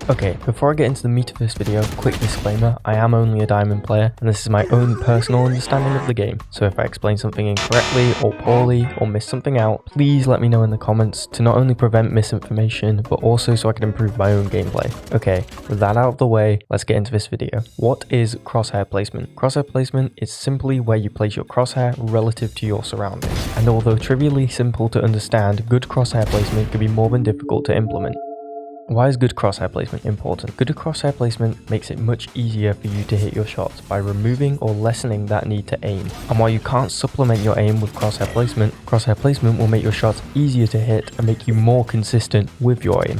Okay, before I get into the meat of this video, quick disclaimer, I am only a diamond player and this is my own personal understanding of the game, so if I explain something incorrectly or poorly or miss something out, please let me know in the comments to not only prevent misinformation but also so I can improve my own gameplay. Okay, with that out of the way, let's get into this video. What is crosshair placement? Crosshair placement is simply where you place your crosshair relative to your surroundings, and although trivially simple to understand, good crosshair placement can be more than difficult to implement. Why is good crosshair placement important? Good crosshair placement makes it much easier for you to hit your shots by removing or lessening that need to aim. And while you can't supplement your aim with crosshair placement will make your shots easier to hit and make you more consistent with your aim.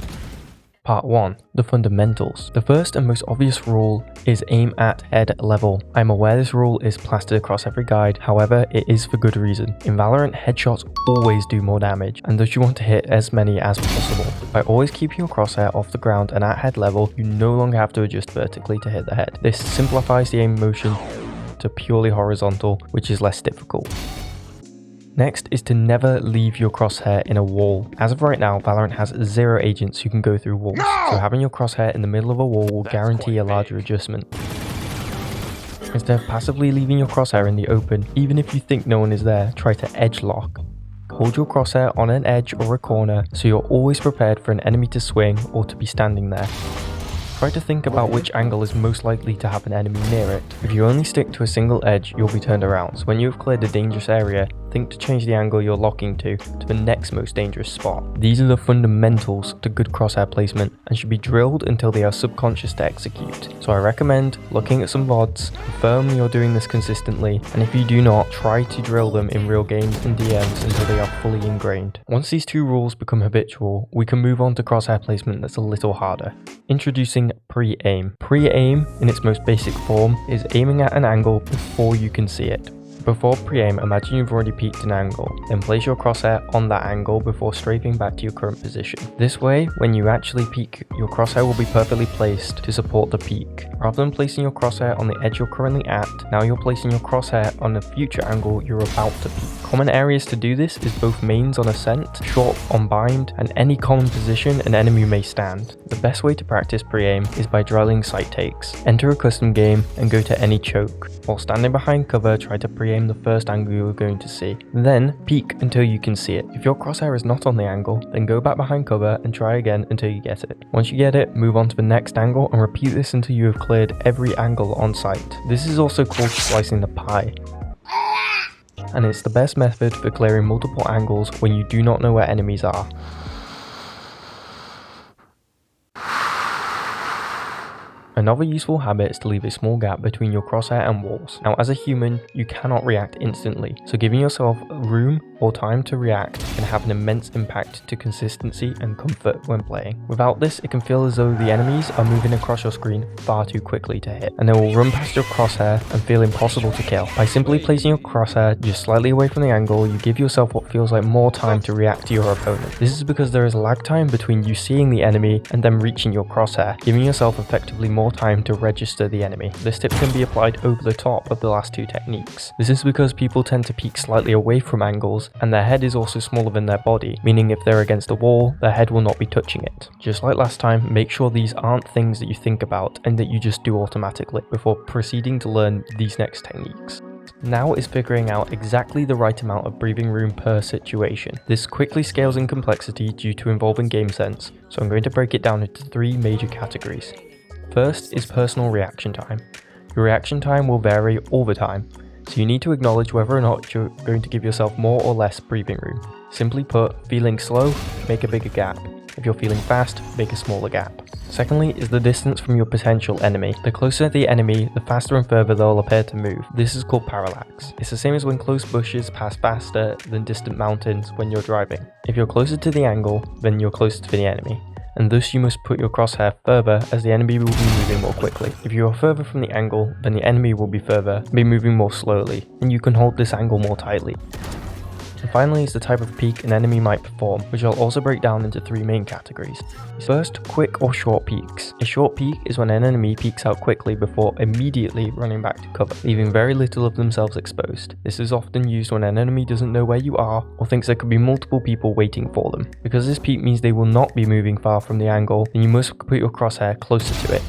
Part 1. The fundamentals. The first and most obvious rule is aim at head level. I'm aware this rule is plastered across every guide, however it is for good reason. In Valorant, headshots always do more damage, and thus you want to hit as many as possible. By always keeping your crosshair off the ground and at head level, you no longer have to adjust vertically to hit the head. This simplifies the aim motion to purely horizontal, which is less difficult. Next is to never leave your crosshair in a wall. As of right now, Valorant has 0 agents who can go through walls, so having your crosshair in the middle of a wall will guarantee a larger adjustment. Instead of passively leaving your crosshair in the open, even if you think no one is there, try to edge lock. Hold your crosshair on an edge or a corner so you're always prepared for an enemy to swing or to be standing there. Try to think about which angle is most likely to have an enemy near it. If you only stick to a single edge, you'll be turned around, so when you have cleared a dangerous area, think to change the angle you're locking to the next most dangerous spot. These are the fundamentals to good crosshair placement and should be drilled until they are subconscious to execute. So I recommend looking at some VODs, confirm you're doing this consistently, and if you do not, try to drill them in real games and DMs until they are fully ingrained. Once these two rules become habitual, we can move on to crosshair placement that's a little harder. Introducing pre-aim. Pre-aim, in its most basic form, is aiming at an angle before you can see it. Before pre-aim, imagine you've already peeked an angle, then place your crosshair on that angle before strafing back to your current position. This way, when you actually peek, your crosshair will be perfectly placed to support the peek. Rather than placing your crosshair on the edge you're currently at, now you're placing your crosshair on the future angle you're about to peek. Common areas to do this is both mains on ascent, short on bind, and any common position an enemy may stand. The best way to practice pre-aim is by drilling sight takes. Enter a custom game and go to any choke. While standing behind cover, try to pre-aim the first angle you are going to see. Then peek until you can see it. If your crosshair is not on the angle, then go back behind cover and try again until you get it. Once you get it, move on to the next angle and repeat this until you have cleared every angle on sight. This is also called slicing the pie, and it's the best method for clearing multiple angles when you do not know where enemies are. Another useful habit is to leave a small gap between your crosshair and walls. Now, as a human, you cannot react instantly, so giving yourself room or time to react can have an immense impact to consistency and comfort when playing. Without this, it can feel as though the enemies are moving across your screen far too quickly to hit, and they will run past your crosshair and feel impossible to kill. By simply placing your crosshair just slightly away from the angle, you give yourself what feels like more time to react to your opponent. This is because there is a lag time between you seeing the enemy and them reaching your crosshair, giving yourself effectively more time to register the enemy. This tip can be applied over the top of the last two techniques. This is because people tend to peek slightly away from angles, and their head is also smaller than their body, meaning if they're against a wall, their head will not be touching it. Just like last time, make sure these aren't things that you think about and that you just do automatically before proceeding to learn these next techniques. Now is figuring out exactly the right amount of breathing room per situation. This quickly scales in complexity due to involving game sense, so I'm going to break it down into 3 major categories. First is personal reaction time. Your reaction time will vary all the time, so you need to acknowledge whether or not you're going to give yourself more or less breathing room. Simply put, feeling slow, make a bigger gap. If you're feeling fast, make a smaller gap. Secondly is the distance from your potential enemy. The closer the enemy, the faster and further they'll appear to move. This is called parallax. It's the same as when close bushes pass faster than distant mountains when you're driving. If you're closer to the angle, then you're closer to the enemy, and thus you must put your crosshair further as the enemy will be moving more quickly. If you are further from the angle, then the enemy will be further and be moving more slowly, and you can hold this angle more tightly. And finally is the type of peek an enemy might perform, which I'll also break down into 3 main categories. First, quick or short peeks. A short peek is when an enemy peeks out quickly before immediately running back to cover, leaving very little of themselves exposed. This is often used when an enemy doesn't know where you are or thinks there could be multiple people waiting for them. Because this peek means they will not be moving far from the angle, then you must put your crosshair closer to it.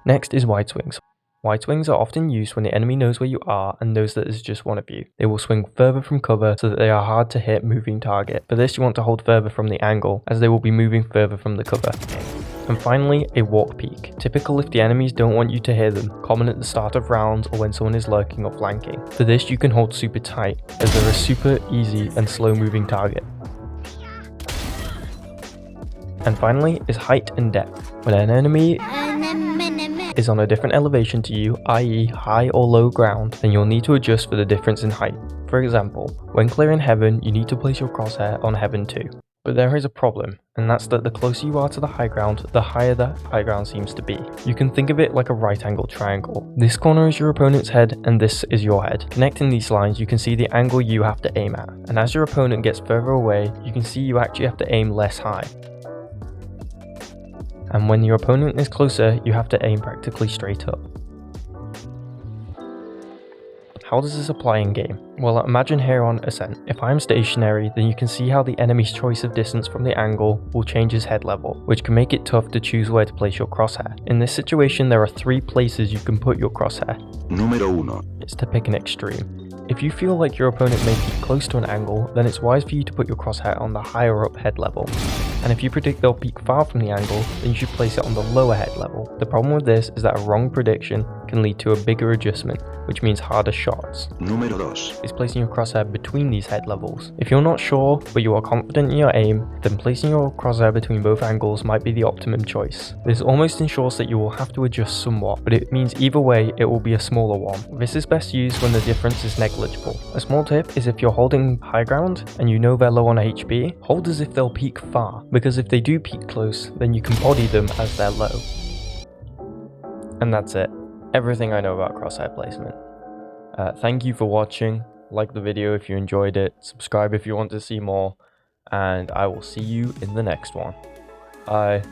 Next is wide swings. Wide swings are often used when the enemy knows where you are and knows that there's just one of you. They will swing further from cover so that they are hard to hit moving target. For this you want to hold further from the angle, as they will be moving further from the cover. And finally, a walk peek. Typical if the enemies don't want you to hear them, common at the start of rounds or when someone is lurking or flanking. For this you can hold super tight, as they're a super easy and slow moving target. And finally is height and depth. When an enemy is on a different elevation to you, i.e. high or low ground, then you'll need to adjust for the difference in height. For example, when clearing heaven, you need to place your crosshair on heaven too. But there is a problem, and that's that the closer you are to the high ground, the higher the high ground seems to be. You can think of it like a right angle triangle. This corner is your opponent's head, and this is your head. Connecting these lines, you can see the angle you have to aim at. And as your opponent gets further away, you can see you actually have to aim less high. And when your opponent is closer, you have to aim practically straight up. How does this apply in game? Well, imagine here on Ascent. If I'm stationary, then you can see how the enemy's choice of distance from the angle will change his head level, which can make it tough to choose where to place your crosshair. In this situation, there are 3 places you can put your crosshair. Número 1. It's to pick an extreme. If you feel like your opponent may be close to an angle, then it's wise for you to put your crosshair on the higher up head level. And if you predict they'll peek far from the angle, then you should place it on the lower head level. The problem with this is that a wrong prediction can lead to a bigger adjustment, which means harder shots. Número 2. Is placing your crosshair between these head levels. If you're not sure, but you are confident in your aim, then placing your crosshair between both angles might be the optimum choice. This almost ensures that you will have to adjust somewhat, but it means either way it will be a smaller one. This is best used when the difference is negligible. A small tip is if you're holding high ground and you know they're low on HP, hold as if they'll peek far, because if they do peek close, then you can body them as they're low. And that's it. Everything I know about crosshair placement. Thank you for watching. Like the video if you enjoyed it, subscribe if you want to see more, and I will see you in the next one. Bye.